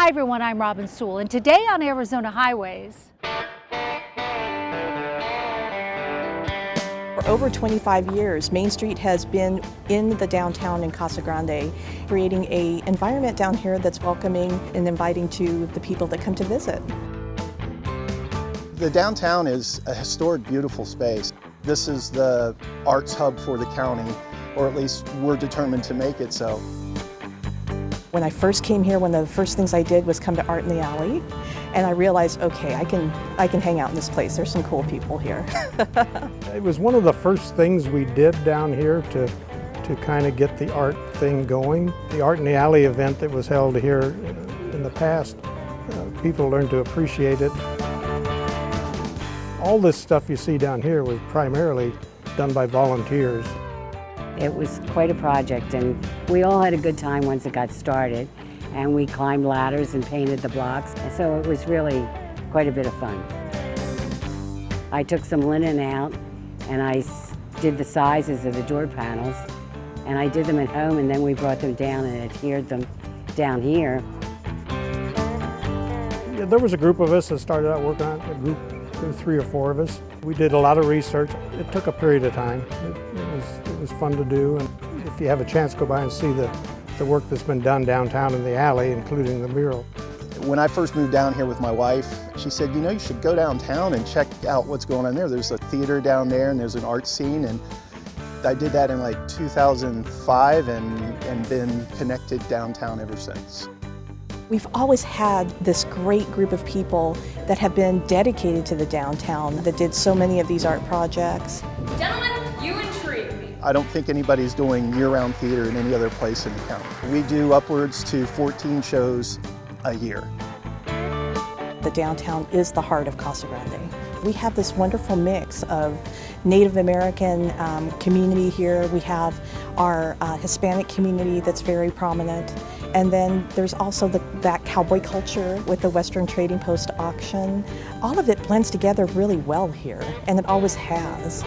Hi everyone, I'm Robin Sewell, and today on Arizona Highways. For over 25 years, Main Street has been in the downtown in Casa Grande, creating an environment down here that's welcoming and inviting to the people that come to visit. The downtown is a historic, beautiful space. This is the arts hub for the county, or at least we're determined to make it so. When I first came here, one of the first things I did was come to Art in the Alley, and I realized, okay, I can hang out in this place. There's some cool people here. It was one of the first things we did down here to kind of get the art thing going. The Art in the Alley event that was held here in the past, people learned to appreciate it. All this stuff you see down here was primarily done by volunteers. It was quite a project, and we all had a good time once it got started. And we climbed ladders and painted the blocks, so it was really quite a bit of fun. I took some linen out, and I did the sizes of the door panels, and I did them at home, and then we brought them down and adhered them down here. Yeah, there was a group of us that started out working on it, a group, there were 3 or 4 of us. We did a lot of research. It took a period of time. It was fun to do, and if you have a chance, go by and see the work that's been done downtown in the alley, including the mural. When I first moved down here with my wife, she said, you know, you should go downtown and check out what's going on there. There's a theater down there and there's an art scene, and I did that in like 2005 and been connected downtown ever since. We've always had this great group of people that have been dedicated to the downtown, that did so many of these art projects. Gentlemen, you intrigue me. I don't think anybody's doing year-round theater in any other place in the county. We do upwards to 14 shows a year. The downtown is the heart of Casa Grande. We have this wonderful mix of Native American community here. We have our Hispanic community that's very prominent. And then there's also that cowboy culture with the Western Trading Post auction. All of it blends together really well here, and it always has.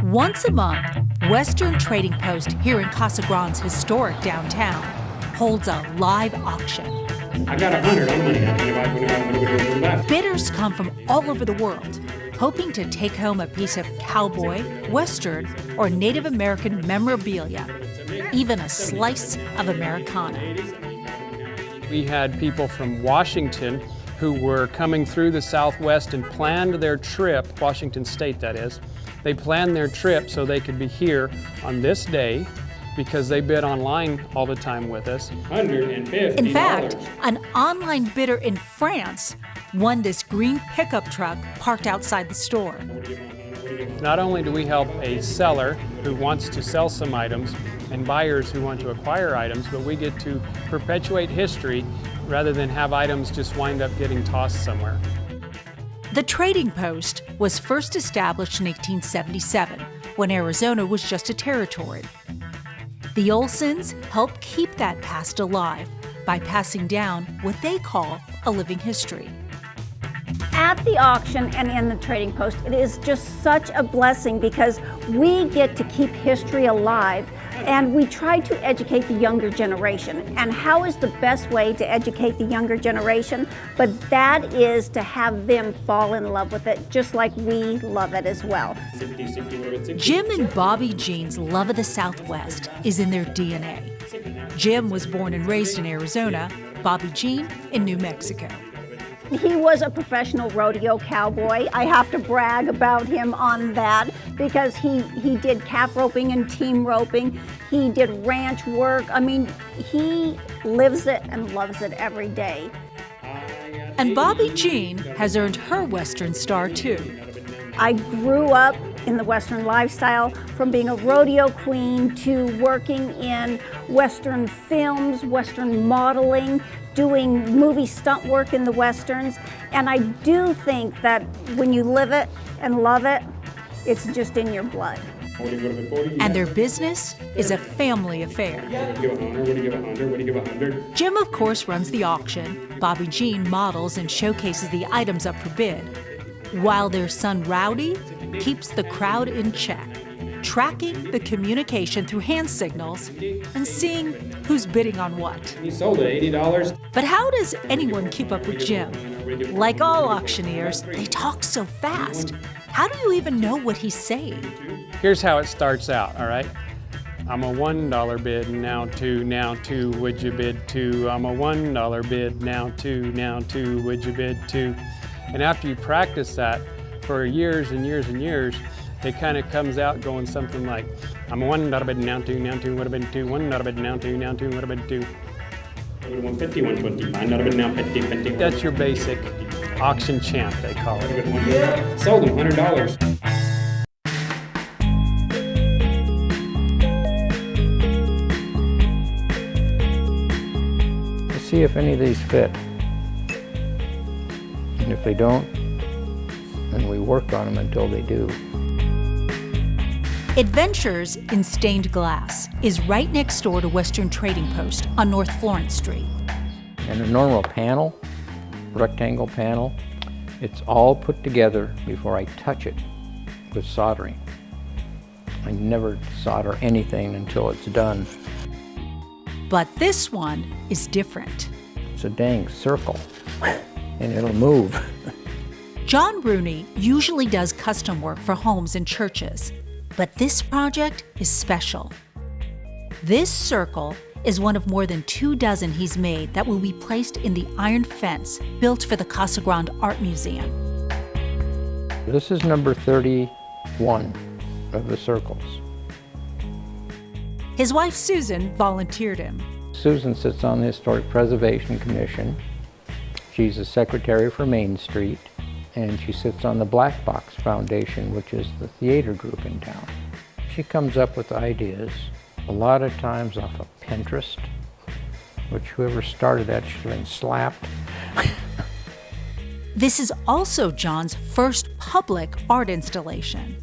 Once a month, Western Trading Post here in Casa Grande's historic downtown holds a live auction. I got 100 on money. Bidders come from all over the world, hoping to take home a piece of cowboy, Western, or Native American memorabilia, even a slice of Americana. We had people from Washington who were coming through the Southwest and planned their trip, Washington State that is. They planned their trip so they could be here on this day because they bid online all the time with us. $150. In fact, an online bidder in France won this green pickup truck parked outside the store. Not only do we help a seller who wants to sell some items and buyers who want to acquire items, but we get to perpetuate history rather than have items just wind up getting tossed somewhere. The Trading Post was first established in 1877, when Arizona was just a territory. The Olsons helped keep that past alive by passing down what they call a living history. At the auction and in the Trading Post, it is just such a blessing because we get to keep history alive, and we try to educate the younger generation. And how is the best way to educate the younger generation? But that is to have them fall in love with it, just like we love it as well. Jim and Bobby Jean's love of the Southwest is in their DNA. Jim was born and raised in Arizona, Bobby Jean in New Mexico. He was a professional rodeo cowboy. I have to brag about him on that because he did calf roping and team roping. He did ranch work. I mean, he lives it and loves it every day. And Bobby Jean has earned her Western star too. I grew up in the Western lifestyle, from being a rodeo queen to working in Western films, Western modeling, doing movie stunt work in the Westerns. And I do think that when you live it and love it, it's just in your blood. And their business is a family affair. Jim, of course, runs the auction. Bobby Jean models and showcases the items up for bid. While their son Rowdy keeps the crowd in check, tracking the communication through hand signals and seeing who's bidding on what. He sold it, $80. But how does anyone keep up with Jim? Like all auctioneers, they talk so fast. How do you even know what he's saying? Here's how it starts out, all right? I'm a $1 bid, now two, would you bid two? I'm a $1 bid, now two, would you bid two? And after you practice that for years and years and years, it kind of comes out going something like, I'm a $1 bid, now two, would have been two, $1 bid, now two, would have been two. 150, 120, $5 bid, now 50. That's your basic auction chant, they call it. Yeah. Sold him, $100. See if any of these fit. And if they don't, then we work on them until they do. Adventures in Stained Glass is right next door to Western Trading Post on North Florence Street. And a normal panel, rectangle panel, it's all put together before I touch it with soldering. I never solder anything until it's done. But this one is different. It's a dang circle, and it'll move. John Rooney usually does custom work for homes and churches, but this project is special. This circle is one of more than 24 he's made that will be placed in the iron fence built for the Casa Grande Art Museum. This is number 31 of the circles. His wife Susan volunteered him. Susan sits on the Historic Preservation Commission. She's a secretary for Main Street, and she sits on the Black Box Foundation, which is the theater group in town. She comes up with ideas, a lot of times off of Pinterest, which whoever started that should have been slapped. This is also John's first public art installation.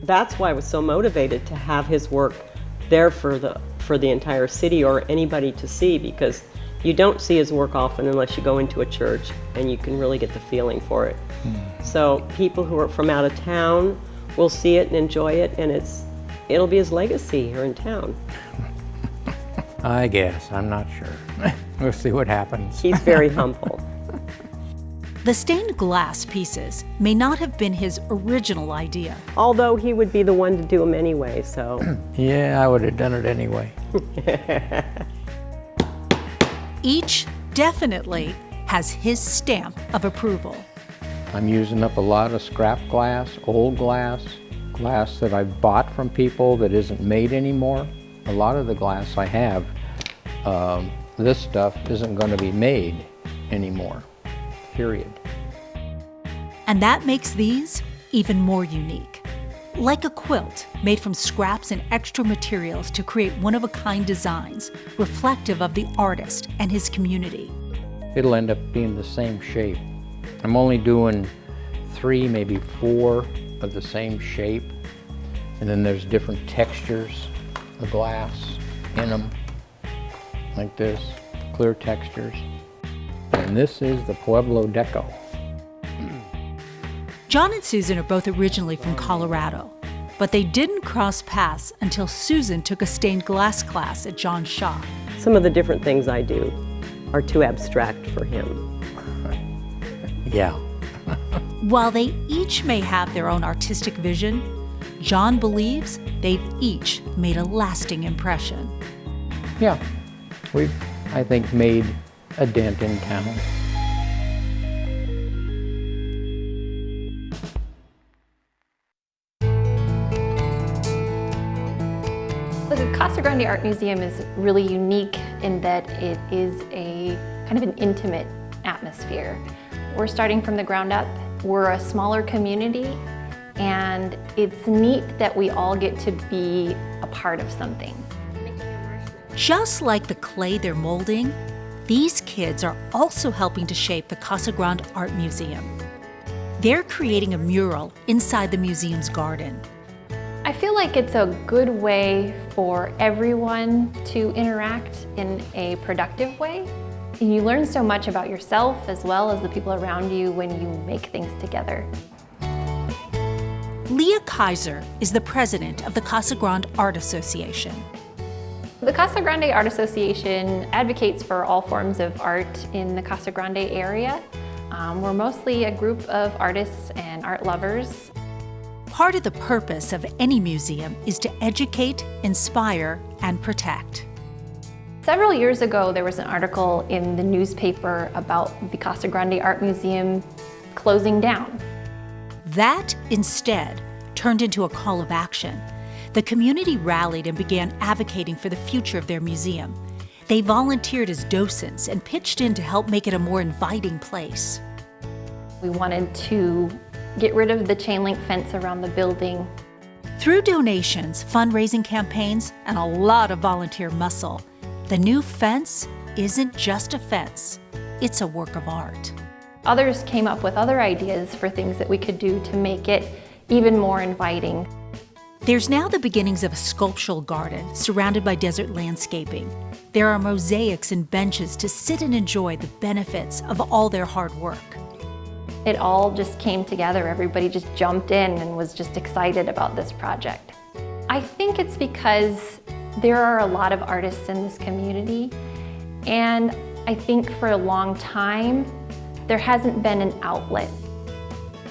That's why I was so motivated to have his work there for the entire city or anybody to see, because you don't see his work often unless you go into a church and you can really get the feeling for it. So people who are from out of town will see it and enjoy it, and it'll be his legacy here in town. I guess, I'm not sure. We'll see what happens. He's very humble. The stained glass pieces may not have been his original idea. Although he would be the one to do them anyway, so. Yeah, I would have done it anyway. Each definitely has his stamp of approval. I'm using up a lot of scrap glass, old glass, glass that I've bought from people that isn't made anymore. A lot of the glass I have, this stuff isn't going to be made anymore, period. And that makes these even more unique. Like a quilt made from scraps and extra materials to create one-of-a-kind designs reflective of the artist and his community. It'll end up being the same shape. I'm only doing 3, maybe 4 of the same shape. And then there's different textures of glass in them, like this, clear textures. And this is the Pueblo Deco. John and Susan are both originally from Colorado, but they didn't cross paths until Susan took a stained glass class at John's shop. Some of the different things I do are too abstract for him. Yeah. While they each may have their own artistic vision, John believes they've each made a lasting impression. Yeah, we've, I think, made a dent in town. The Casa Grande Art Museum is really unique in that it is a kind of an intimate atmosphere. We're starting from the ground up. We're a smaller community, and it's neat that we all get to be a part of something. Just like the clay they're molding, these kids are also helping to shape the Casa Grande Art Museum. They're creating a mural inside the museum's garden. I feel like it's a good way for everyone to interact in a productive way. You learn so much about yourself as well as the people around you when you make things together. LEAH KISER is the president of the Casa Grande Art Association. The Casa Grande Art Association advocates for all forms of art in the Casa Grande area. We're mostly a group of artists and art lovers. Part of the purpose of any museum is to educate, inspire, and protect. Several years ago, there was an article in the newspaper about the Casa Grande Art Museum closing down. That, instead, turned into a call of action. The community rallied and began advocating for the future of their museum. They volunteered as docents and pitched in to help make it a more inviting place. We wanted to get rid of the chain link fence around the building. Through donations, fundraising campaigns, and a lot of volunteer muscle, the new fence isn't just a fence, it's a work of art. Others came up with other ideas for things that we could do to make it even more inviting. There's now the beginnings of a sculptural garden surrounded by desert landscaping. There are mosaics and benches to sit and enjoy the benefits of all their hard work. It all just came together. Everybody just jumped in and was just excited about this project. I think it's because there are a lot of artists in this community, and I think for a long time, there hasn't been an outlet.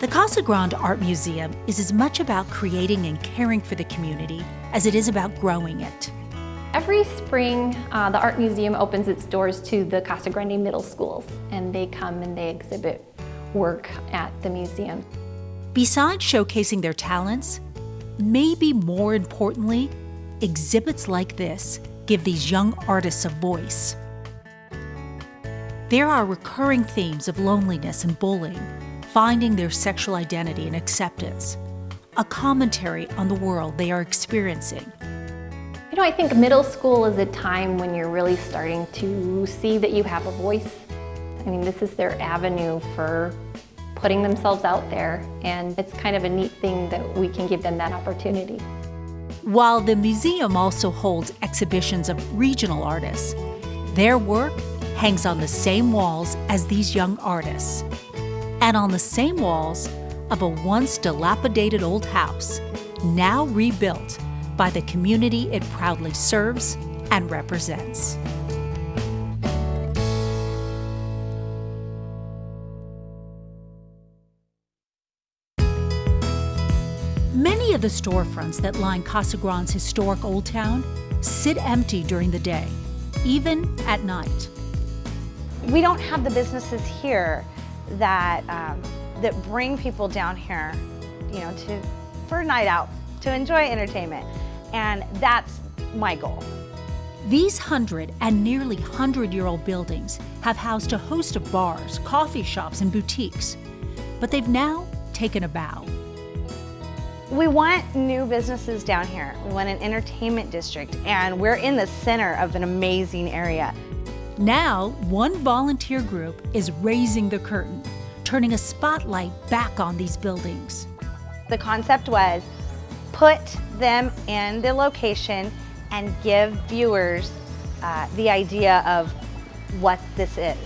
The Casa Grande Art Museum is as much about creating and caring for the community as it is about growing it. Every spring, the Art Museum opens its doors to the Casa Grande middle schools, and they come and they exhibit work at the museum. Besides showcasing their talents, maybe more importantly, exhibits like this give these young artists a voice. There are recurring themes of loneliness and bullying, finding their sexual identity and acceptance, a commentary on the world they are experiencing. You know, I think middle school is a time when you're really starting to see that you have a voice. I mean, this is their avenue for putting themselves out there, and it's kind of a neat thing that we can give them that opportunity. While the museum also holds exhibitions of regional artists, their work hangs on the same walls as these young artists, and on the same walls of a once dilapidated old house, now rebuilt by the community it proudly serves and represents. Many of the storefronts that line Casa Grande's historic Old Town sit empty during the day, even at night. We don't have the businesses here that that bring people down here, you know, for a night out, to enjoy entertainment, and that's my goal. These 100 and nearly 100-year-old buildings have housed a host of bars, coffee shops, and boutiques, but they've now taken a bow. We want new businesses down here. We want an entertainment district, and we're in the center of an amazing area. Now, one volunteer group is raising the curtain, turning a spotlight back on these buildings. The concept was put them in the location and give viewers the idea of what this is.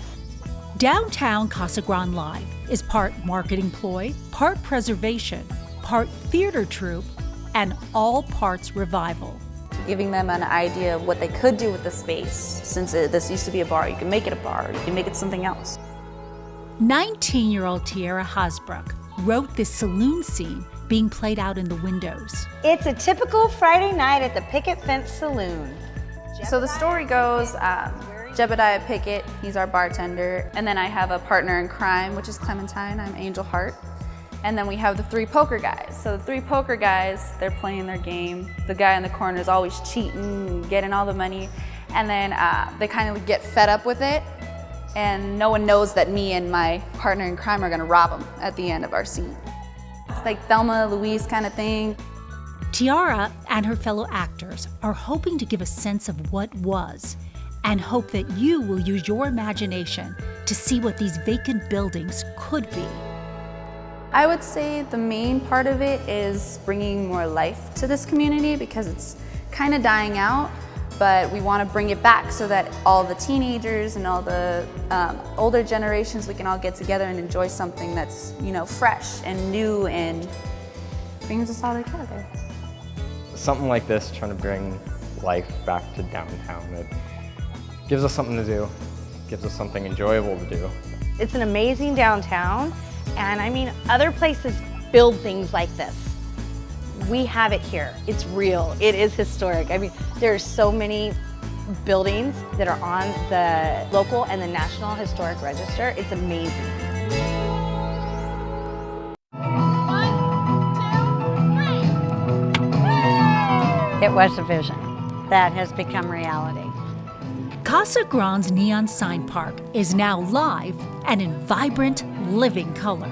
Downtown Casa Grande Live is part marketing ploy, part preservation, part theater troupe, and all parts revival. Giving them an idea of what they could do with the space. Since this used to be a bar, you can make it a bar, you can make it something else. 19-year-old TIARA HASBRUCK wrote this saloon scene being played out in the windows. It's a typical Friday night at the Picket Fence Saloon. So the story goes, Jebediah Pickett, he's our bartender, and then I have a partner in crime, which is Clementine, I'm Angel Hart. And then we have the three poker guys. So the three poker guys, they're playing their game. The guy in the corner is always cheating, getting all the money. And then they kind of get fed up with it. And no one knows that me and my partner in crime are gonna rob them at the end of our scene. It's like Thelma, Louise kind of thing. TIARA and her fellow actors are hoping to give a sense of what was, and hope that you will use your imagination to see what these vacant buildings could be. I would say the main part of it is bringing more life to this community because it's kind of dying out, but we want to bring it back so that all the teenagers and all the older generations, we can all get together and enjoy something that's, you know, fresh and new and brings us all together. Something like this, trying to bring life back to downtown. It gives us something to do, gives us something enjoyable to do. It's an amazing downtown, and I mean, other places build things like this. We have it here. It's real. It is historic. I mean, there's so many buildings that are on the local and the National Historic Register. It's amazing. It was a vision that has become reality. Casa Grande's neon sign park is now live and in vibrant, living color.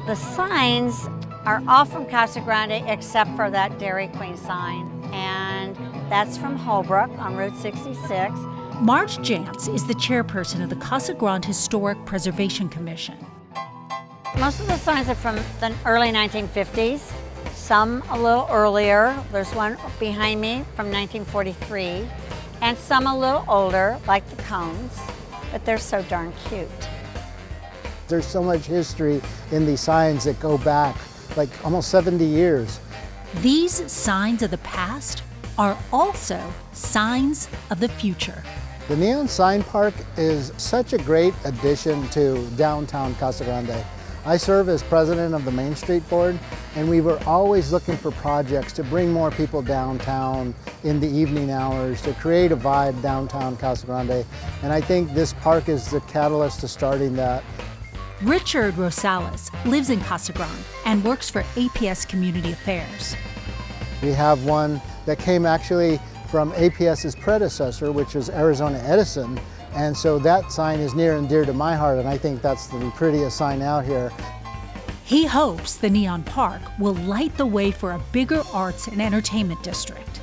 The signs are all from Casa Grande except for that Dairy Queen sign, and that's from Holbrook on Route 66. Marge Jantz is the chairperson of the Casa Grande Historic Preservation Commission. Most of the signs are from the early 1950s, some a little earlier. There's one behind me from 1943, and some a little older, like the cones, but they're so darn cute. There's so much history in these signs that go back like almost 70 years. These signs of the past are also signs of the future. The Neon Sign Park is such a great addition to downtown Casa Grande. I serve as president of the Main Street Board, and we were always looking for projects to bring more people downtown in the evening hours, to create a vibe downtown Casa Grande. And I think this park is the catalyst to starting that. Richard Rosales lives in Casa Grande and works for APS Community Affairs. We have one that came actually from APS's predecessor, which was Arizona Edison. And so that sign is near and dear to my heart, and I think that's the prettiest sign out here. He hopes the Neon Park will light the way for a bigger arts and entertainment district.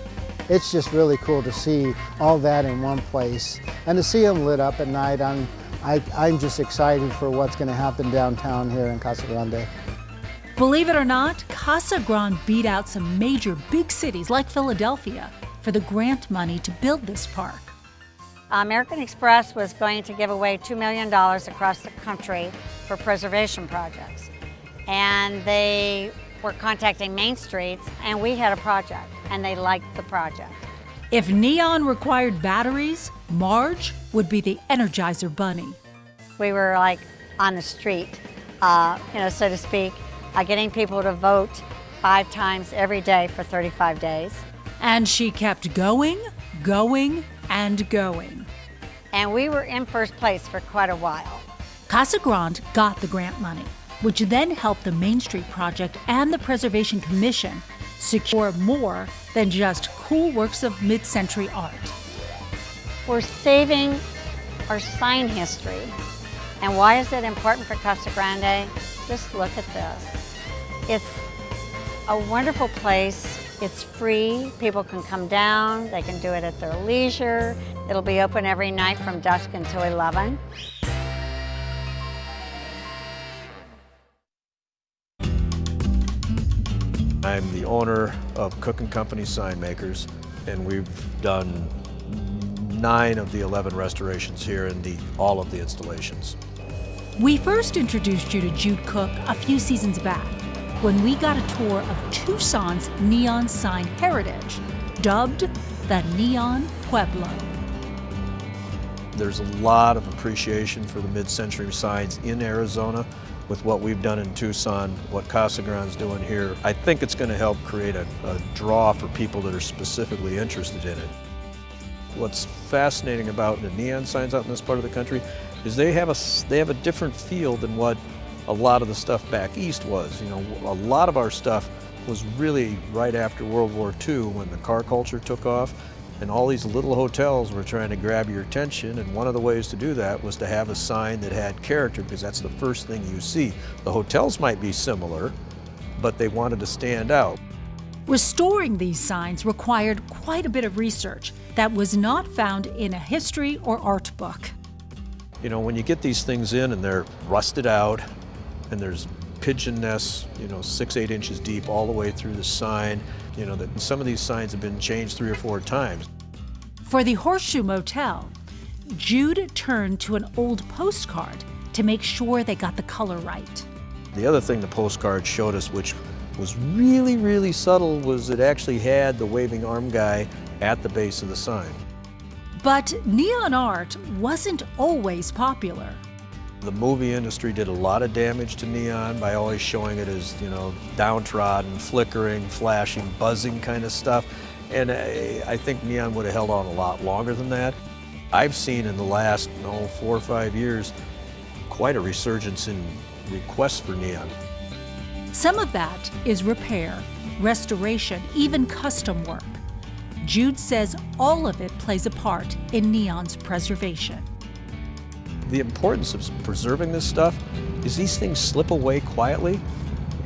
It's just really cool to see all that in one place, and to see them lit up at night. I'm just excited for what's going to happen downtown here in Casa Grande. Believe it or not, Casa Grande beat out some major big cities like Philadelphia for the grant money to build this park. American Express was going to give away $2 million across the country for preservation projects. And they were contacting Main Streets, and we had a project, and they liked the project. If neon required batteries, Marge would be the Energizer Bunny. We were like on the street, so to speak, getting people to vote 5 times every day for 35 days. And she kept going, going, and going. And we were in first place for quite a while. Casa Grande got the grant money, which then helped the Main Street Project and the Preservation Commission secure more than just cool works of mid-century art. We're saving our sign history. And why is it important for Casa Grande? Just look at this. It's a wonderful place. It's free. People can come down. They can do it at their leisure. It'll be open every night from dusk until 11. I'm the owner of Cook & Company Sign Makers, and we've done 9 of the 11 restorations here in all of the installations. We first introduced you to Jude Cook a few seasons back when we got a tour of Tucson's neon sign heritage, dubbed the Neon Pueblo. There's a lot of appreciation for the mid-century signs in Arizona with what we've done in Tucson, what Casa Grande's doing here. I think it's going to help create a draw for people that are specifically interested in it. What's fascinating about the neon signs out in this part of the country is they have a different feel than what a lot of the stuff back east was. A lot of our stuff was really right after World War II when the car culture took off, and all these little hotels were trying to grab your attention, and one of the ways to do that was to have a sign that had character, because that's the first thing you see. The hotels might be similar, but they wanted to stand out. Restoring these signs required quite a bit of research that was not found in a history or art book. When you get these things in and they're rusted out, and there's pigeon nests, 6-8 inches deep all the way through the sign, that some of these signs have been changed 3 or 4 times. For the Horseshoe Motel, Jude turned to an old postcard to make sure they got the color right. The other thing the postcard showed us, which was really, really subtle was it actually had the waving arm guy at the base of the sign. But neon art wasn't always popular. The movie industry did a lot of damage to neon by always showing it as, you know, downtrodden, flickering, flashing, buzzing kind of stuff. And I think neon would have held on a lot longer than that. I've seen in the last 4 or 5 years quite a resurgence in requests for neon. Some of that is repair, restoration, even custom work. Jude says all of it plays a part in neon's preservation. The importance of preserving this stuff is these things slip away quietly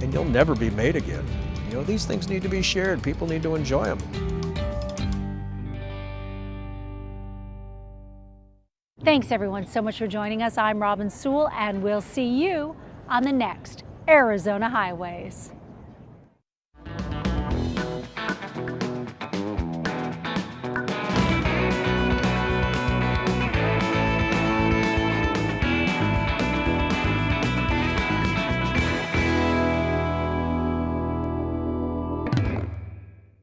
and you'll never be made again. You know, these things need to be shared. People need to enjoy them. Thanks everyone so much for joining us. I'm Robin Sewell and we'll see you on the next Arizona Highways.